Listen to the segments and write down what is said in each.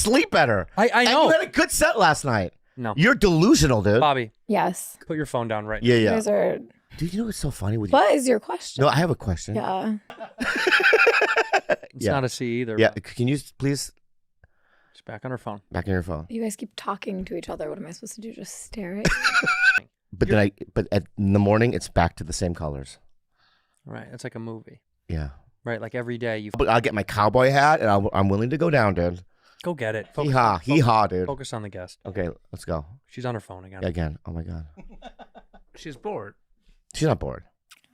sleep better. I know. And you had a good set last night. No. You're delusional, dude. Bobby, Yes. put your phone down right Yeah, You yeah. guys are. Dude, you know what's so funny with you? What is your question? No, I have a question. Yeah. It's not a C either. Yeah, can you please She's back on her phone. back on your phone? You guys keep talking to each other. What am I supposed to do? Just stare at you? But in the morning it's back to the same colors. Right. It's like a movie. Yeah. Right. Like every day you But I'll get my cowboy hat and I'm willing to go down, dude. go get it. Hee haw, dude. Focus on the guest. Okay, let's go. She's on her phone again. Again. Oh my god. She's bored. She's not bored.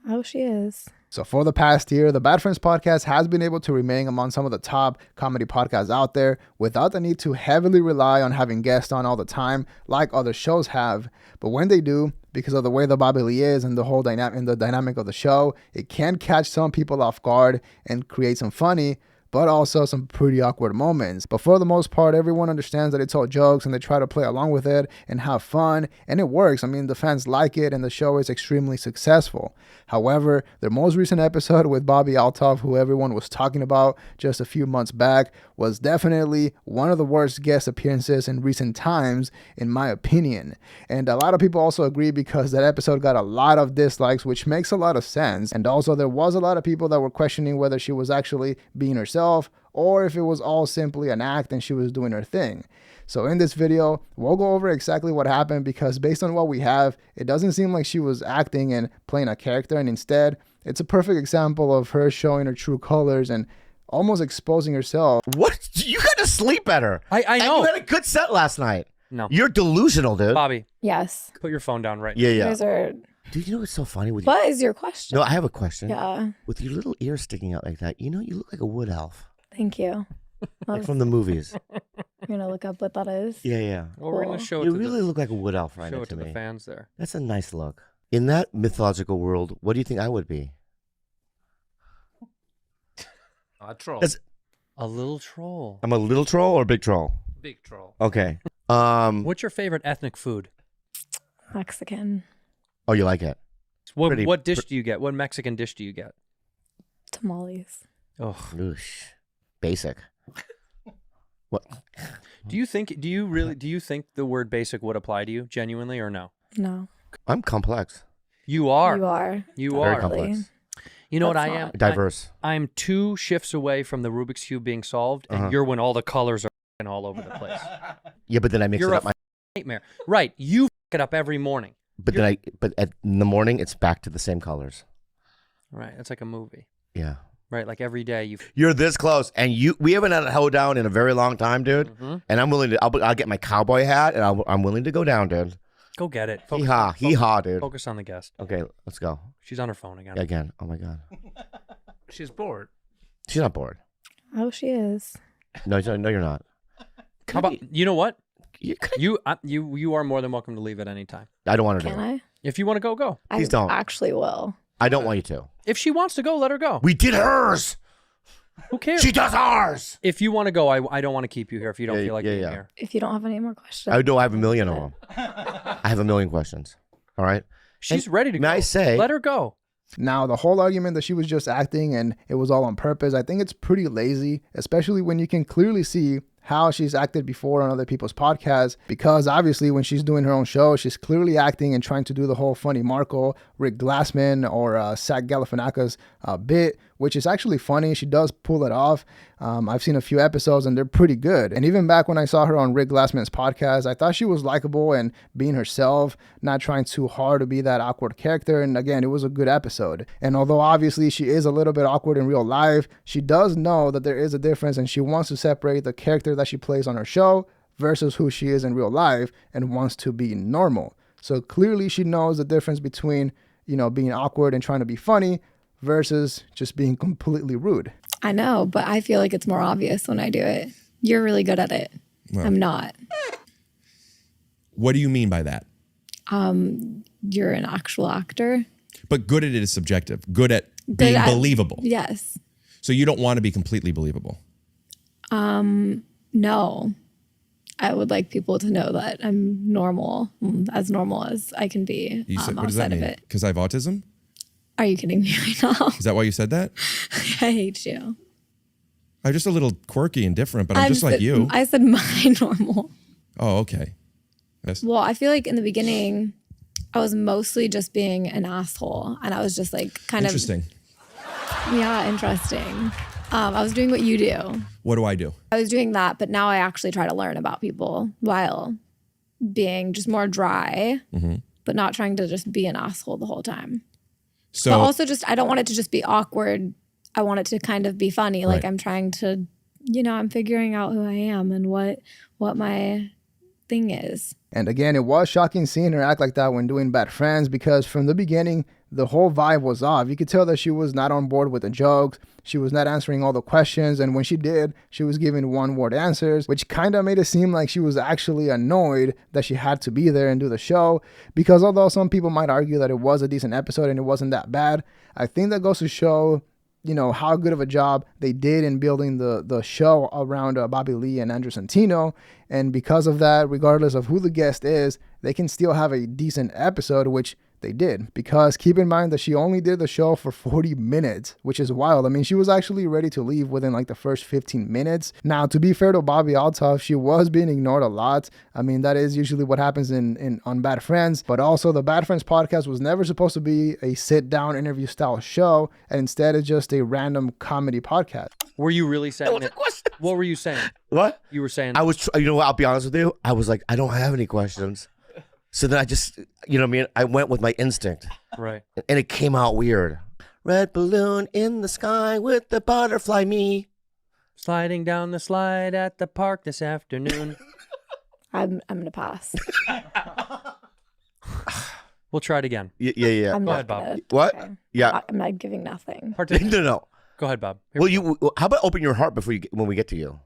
Oh, she is. So for the past year, the Bad Friends podcast has been able to remain among some of the top comedy podcasts out there without the need to heavily rely on having guests on all the time like other shows have. But when they do, because of the way the Bobby Lee is and the whole dynamic of the show, it can catch some people off guard and create some funny, but also some pretty awkward moments. But for the most part, everyone understands that it's all jokes and they try to play along with it and have fun, and it works. I mean, the fans like it and the show is extremely successful. However, their most recent episode with Bobby Altov, who everyone was talking about just a few months back, was definitely one of the worst guest appearances in recent times, in my opinion. And a lot of people also agree because that episode got a lot of dislikes, which makes a lot of sense. And also there was a lot of people that were questioning whether she was actually being herself or if it was all simply an act and she was doing her thing. So in this video, we'll go over exactly what happened because based on what we have, it doesn't seem like she was acting and playing a character, and instead, it's a perfect example of her showing her true colors and almost exposing herself. What? You gotta sleep better. I know. And you had a good set last night. No. You're delusional, dude. Bobby, Yes. put your phone down right Yeah, You yeah. guys are. Dude, you know what's so funny with you? What is your question? No, I have a question. Yeah. With your little ears sticking out like that, you know, you look like a wood elf. Thank you. Like from the movies. You're gonna look up what that is. Yeah, yeah. Well, we're going to Cool. show it You to really look like a wood elf right show now it to to the me. fans there. That's a nice look. In that mythological world, what do you think I would be? A troll. That's- A little troll. I'm a little troll or a big troll? Big troll. Okay. What's your favorite ethnic food? Mexican Oh, you like it? What dish do you get? What Mexican dish do you get? tamales. Oh, Oosh. Basic. What? do you think the word basic would apply to you genuinely or no? No. I'm complex. You are. You are. You Very are. complex. You know what That's I am? not. Diverse. I'm 2 shifts away from the Rubik's Cube being solved, and Uh-huh. you're when all the colors are f***ing all over the place. Yeah, but then I mix You're it a up. nightmare. Right. You f*** it up every morning. But in the morning it's back to the same colors. Right. It's like a movie. Yeah. Right. Like every day you. You're this close, and we haven't had a hoedown in a very long time, dude. Mm-hmm. And I'm willing to. I'll get my cowboy hat, and I'm willing to go down, dude. Go get it. Hee haw, dude. Focus on the guest. Okay, let's go. She's on her phone again. Again. Oh my god. She's bored. She's not bored. Oh, she is. No, you're not. How about you know what? You- You are more than welcome to leave at any time. I don't want her to. Can I? If you want to go, go. Please I don't. actually will. I don't want you to. If she wants to go, let her go. We did hers. Who cares? She does ours. If you want to go, I don't want to keep you here if you don't Yeah, feel like yeah, being yeah. here. If you don't have any more questions. I know. I have a million of them. I have a million questions. All right. She's And ready to go. may I say- Let her go. Now, the whole argument that she was just acting and it was all on purpose, I think it's pretty lazy, especially when you can clearly see how she's acted before on other people's podcasts, because obviously when she's doing her own show, she's clearly acting and trying to do the whole funny Marco, Rick Glassman, or Zach Galifianakis bit, which is actually funny. She does pull it off. I've seen a few episodes and they're pretty good. And even back when I saw her on Rick Glassman's podcast, I thought she was likable and being herself, not trying too hard to be that awkward character. And again, it was a good episode. And although obviously she is a little bit awkward in real life, she does know that there is a difference and she wants to separate the character that she plays on her show versus who she is in real life and wants to be normal. So clearly she knows the difference between, being awkward and trying to be funny versus just being completely rude. I know, but I feel like it's more obvious when I do it. You're really good at it. Well. I'm not. What do you mean by that? You're an actual actor. But good at it is subjective. Good at being at- believable. Yes. So you don't want to be completely believable. No. I would like people to know that I'm normal as I can be You said, what does that outside of mean? it. Because I have autism? Are you kidding me right now? Is that why you said that? I hate you. I'm just a little quirky and different, but I'm just like you. I said my normal. Oh, okay. Yes. Well, I feel like in the beginning, I was mostly just being an asshole, and I was just like kind Interesting. of interesting. I was doing what you do. What do I do? I was doing that, but now I actually try to learn about people while being just more dry, but not trying to just be an asshole the whole time. So But also just, I don't want it to just be awkward. I want it to kind of be funny. Like Right. I'm trying to, I'm figuring out who I am and what my thing is. And again, it was shocking seeing her act like that when doing Bad Friends, because from the beginning, the whole vibe was off. You could tell that she was not on board with the jokes. She was not answering all the questions. And when she did, she was giving one-word answers, which kind of made it seem like she was actually annoyed that she had to be there and do the show. Because although some people might argue that it was a decent episode and it wasn't that bad, I think that goes to show how good of a job they did in building the show around Bobby Lee and Andrew Santino. And because of that, regardless of who the guest is, they can still have a decent episode, which they did. Because keep in mind that she only did the show for 40 minutes, which is wild. I mean, she was actually ready to leave within like the first 15 minutes. Now, to be fair to Bobby Althoff, she was being ignored a lot. I mean, that is usually what happens on Bad Friends. But also, the Bad Friends podcast was never supposed to be a sit-down interview style show, and instead it's just a random comedy podcast. Were you really saying it? What were you saying? What? You were saying. I was, I'll be honest with you. I was like, I don't have any questions. So then I just, I went with my instinct. Right. And it came out weird. Red balloon in the sky with the butterfly me. Sliding down the slide at the park this afternoon. I'm gonna pass. We'll try it again. Yeah. I'm Go not ahead, Bob. gonna- What? okay. Yeah. I'm not giving nothing. No. Go ahead, Bob. Here Well, we go. how about open your heart before when we get to you?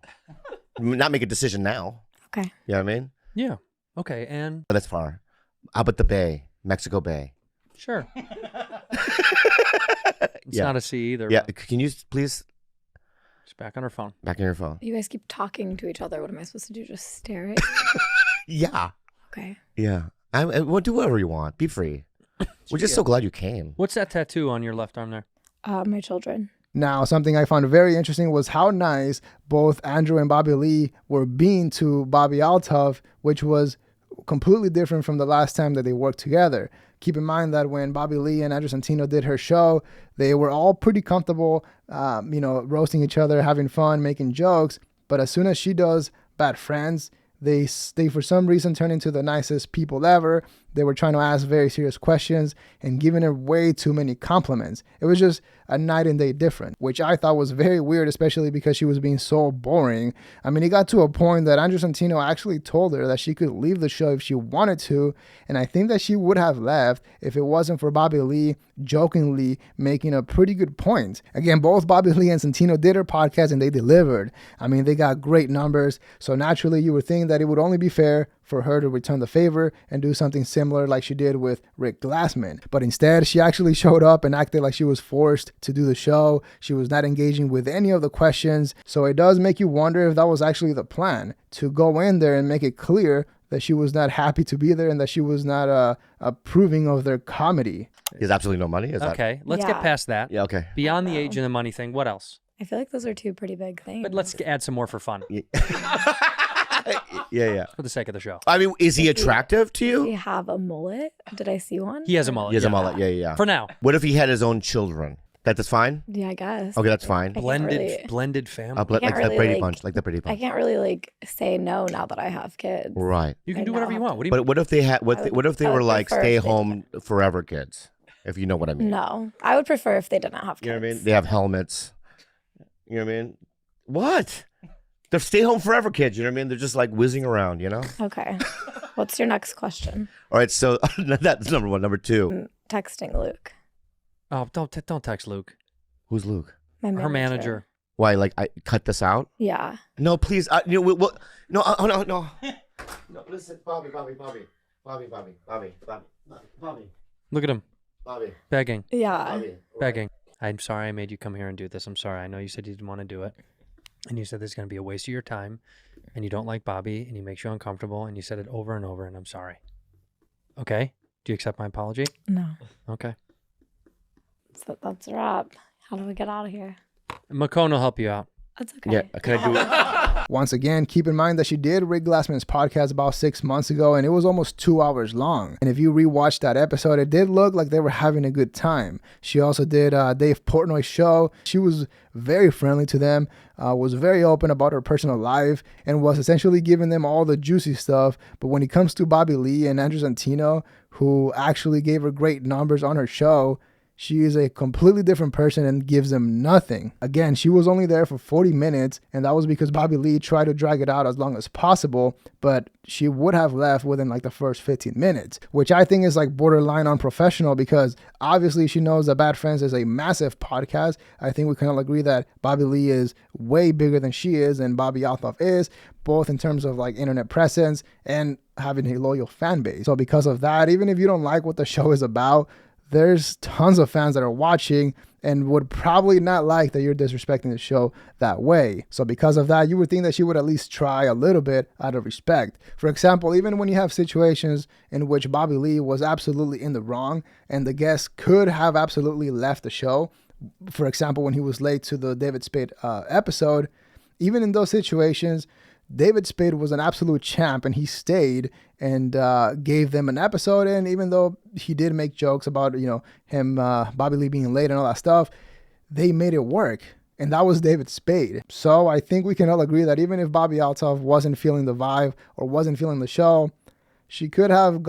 Not make a decision now. Okay. You know what I mean? Yeah. Okay. And But that's far. How about the Bay? Mexico Bay. sure. It's Yeah. not a C either. Yeah. but Can you please She's back on her phone. back on your phone? You guys keep talking to each other. What am I supposed to do? Just stare at you? Yeah. Okay. Yeah. Well, do whatever you want. Be free. We're just so glad you came. What's that tattoo on your left arm there? My children. Now, something I found very interesting was how nice both Andrew and Bobby Lee were being to Bobby Althoff, which was completely different from the last time that they worked together. Keep in mind that when Bobby Lee and Andrew Santino did her show, they were all pretty comfortable, roasting each other, having fun, making jokes. But as soon as she does Bad Friends, they for some reason turn into the nicest people ever. They were trying to ask very serious questions and giving her way too many compliments. It was just a night and day different, which I thought was very weird, especially because she was being so boring. I mean, it got to a point that Andrew Santino actually told her that she could leave the show if she wanted to, and I think that she would have left if it wasn't for Bobby Lee jokingly making a pretty good point. Again, both Bobby Lee and Santino did her podcast and they delivered. I mean, they got great numbers, so naturally you would think that it would only be fair for her to return the favor and do something similar like she did with Rick Glassman. But instead, she actually showed up and acted like she was forced to do the show. She was not engaging with any of the questions. So it does make you wonder if that was actually the plan, to go in there and make it clear that she was not happy to be there and that she was not approving of their comedy. There's absolutely no money? Is Okay. Let's Yeah. get past that. that? Yeah, okay. Beyond the age and the money thing, what else? I feel like those are two pretty big things. But let's add some more for fun, Yeah. for the sake of the show. I mean, is he attractive to Does he you? have a mullet? Did I see one? He has a mullet. He has yeah. a mullet. Yeah. For now. What if he had his own children? That's fine? Yeah, I guess. Okay, that's fine. I can't Blended really- blended family. Like can't that really, Brady like- Bunch. Like the Brady I Bunch. can't really say no now that I have kids. Right. You can I do whatever you know. want. What do you But what if they had? I would- What if they I were would like prefer stay if they home forever kids? If you know what I mean. No, I would prefer if they didn't have kids. You know what I mean? They have helmets. You know what I mean? What? They're stay home forever kids. You know what I mean? They're just like whizzing around. You know. Okay. What's your next question? All right. So that's number one. Number two. Texting Luke, Oh, don't text Luke. Who's Luke? my manager. Her manager. Why? Like I cut this out? Yeah. No, please. No. No. Listen, Bobby. Look at him begging. Yeah. Begging. I'm sorry I made you come here and do this. I'm sorry. I know you said you didn't want to do it. And you said this is going to be a waste of your time. And you don't like Bobby. And he makes you uncomfortable. And you said it over and over. And I'm sorry. Okay? Do you accept my apology? No. Okay. So that's a wrap. How do we get out of here? Macone will help you out. That's okay. Yeah, can I do it? Once again, keep in mind that she did Rick Glassman's podcast about 6 months ago, and it was almost 2 hours long. And if you rewatch that episode, it did look like they were having a good time. She also did Dave Portnoy's show. She was very friendly to them, was very open about her personal life, and was essentially giving them all the juicy stuff. But when it comes to Bobby Lee and Andrew Santino, who actually gave her great numbers on her show, she is a completely different person and gives them nothing. Again, she was only there for 40 minutes, and that was because Bobby Lee tried to drag it out as long as possible, but she would have left within like the first 15 minutes, which I think is like borderline unprofessional, because obviously she knows that Bad Friends is a massive podcast. I think we can all agree that Bobby Lee is way bigger than she is and Bobby Althoff is, both in terms of like internet presence and having a loyal fan base. So because of that, even if you don't like what the show is about, there's tons of fans that are watching and would probably not like that you're disrespecting the show that way. So because of that, you would think that she would at least try a little bit out of respect. For example, even when you have situations in which Bobby Lee was absolutely in the wrong and the guest could have absolutely left the show, for example, when he was late to the David Spade episode, even in those situations, David Spade was an absolute champ, and he stayed and gave them an episode. And even though he did make jokes about, him, Bobby Lee being late and all that stuff, they made it work. And that was David Spade. So I think we can all agree that even if Bobby Althoff wasn't feeling the vibe or wasn't feeling the show, she could have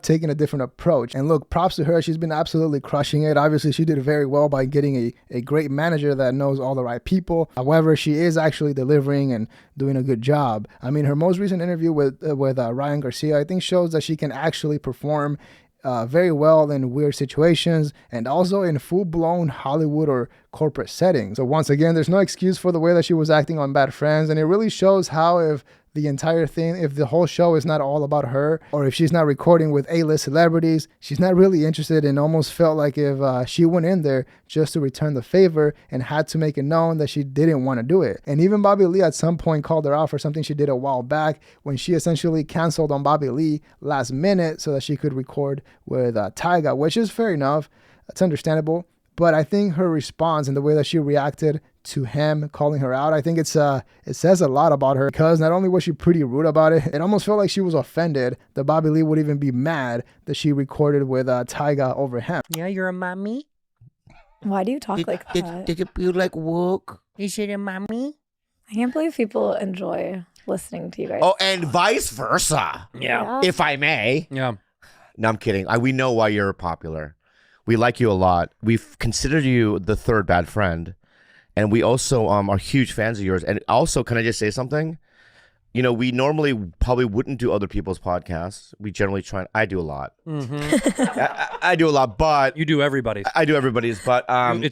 taken a different approach. And look, props to her. She's been absolutely crushing it. Obviously, she did very well by getting a great manager that knows all the right people. However, she is actually delivering and doing a good job. I mean, her most recent interview with Ryan Garcia, I think, shows that she can actually perform very well in weird situations and also in full-blown Hollywood or corporate settings. So once again, there's no excuse for the way that she was acting on Bad Friends, and it really shows how if the whole show is not all about her, or if she's not recording with A-list celebrities, she's not really interested, and almost felt like if she went in there just to return the favor and had to make it known that she didn't want to do it. And even Bobby Lee at some point called her out for something she did a while back when she essentially canceled on Bobby Lee last minute so that she could record with Tyga, which is fair enough. That's understandable. But I think her response and the way that she reacted to him calling her out, I think it says a lot about her, because not only was she pretty rude about it, it almost felt like she was offended that Bobby Lee would even be mad that she recorded with Tyga over him. Yeah, you're a mommy? Why do you talk like that? Did it feel like work? Is it a mommy? I can't believe people enjoy listening to you guys. Oh, and vice versa. Yeah. If I may. Yeah. No, I'm kidding. We know why you're popular. We like you a lot. We've considered you the third bad friend. And we also are huge fans of yours. And also, can I just say something? We normally probably wouldn't do other people's podcasts. We generally try. I do a lot. Mm-hmm. I do a lot, but You do everybody's. I do everybody's. But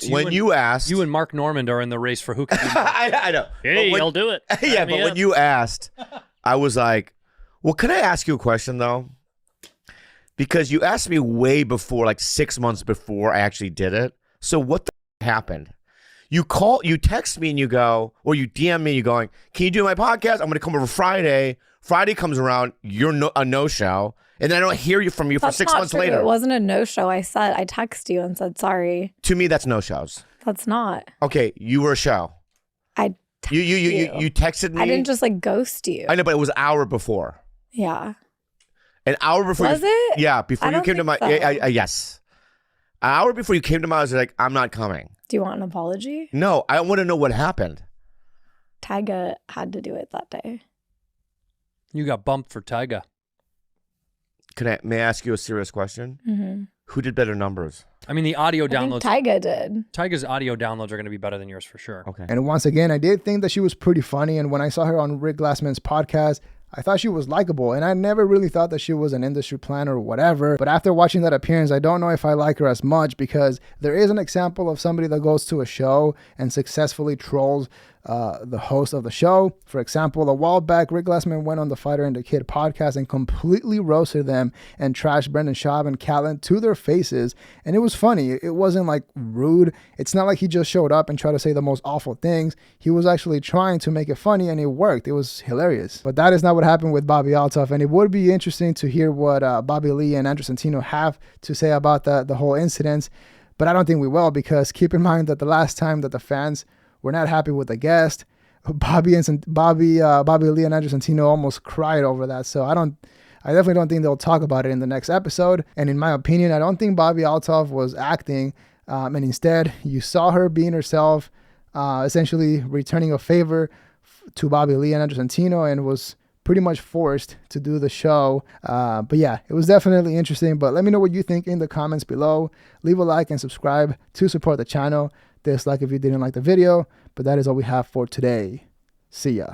when you asked, You and Mark Normand are in the race for who can do more. I know. Hey, I'll do it. Yeah, Sign me but when up. you asked, I was like, well, can I ask you a question though? Because you asked me way before, like 6 months before I actually did it. So what the happened? You text me and you go, or you DM me, you're going, can you do my podcast? I'm going to come over Friday. Friday comes around, you're a no-show. And then I don't hear from you for That's 6 not months true. later. It wasn't a no-show. I texted you and said sorry. To me, that's no-shows. That's not. Okay, you were a show. I You texted you texted me. I didn't just like ghost you. I know, but it was an hour before. Yeah. An hour before. Was it? Yeah, before I you don't came to my. think so. Yes. An hour before you came to my, I was like, I'm not coming. Do you want an apology? No, I want to know what happened. Tyga had to do it that day. You got bumped for Tyga. May I ask you a serious question? Mm-hmm. Who did better numbers? I mean, the audio I think downloads. Tyga did. Tyga's audio downloads are going to be better than yours for sure. Okay. And once again, I did think that she was pretty funny. And when I saw her on Rick Glassman's podcast, I thought she was likable, and I never really thought that she was an industry planner or whatever. But after watching that appearance, I don't know if I like her as much, because there is an example of somebody that goes to a show and successfully trolls the host of the show. For example, a while back, Rick Glassman went on the Fighter and the Kid podcast and completely roasted them and trashed Brendan Schaub and Callan to their faces. And it was funny. It wasn't like rude. It's not like he just showed up and tried to say the most awful things. He was actually trying to make it funny, and it worked. It was hilarious. But that is not what happened with Bobby Althoff. And it would be interesting to hear what Bobby Lee and Andrew Santino have to say about the whole incident. But I don't think we will, because keep in mind that the last time that the fans were not happy with the guest. Bobby Lee and Andrew Santino almost cried over that. So I definitely don't think they'll talk about it in the next episode. And in my opinion, I don't think Bobby Althoff was acting. And instead, you saw her being herself, essentially returning a favor to Bobby Lee and Andrew Santino, and was pretty much forced to do the show. But yeah, it was definitely interesting. But let me know what you think in the comments below. Leave a like and subscribe to support the channel. Dislike if you didn't like the video. But that is all we have for today. See ya.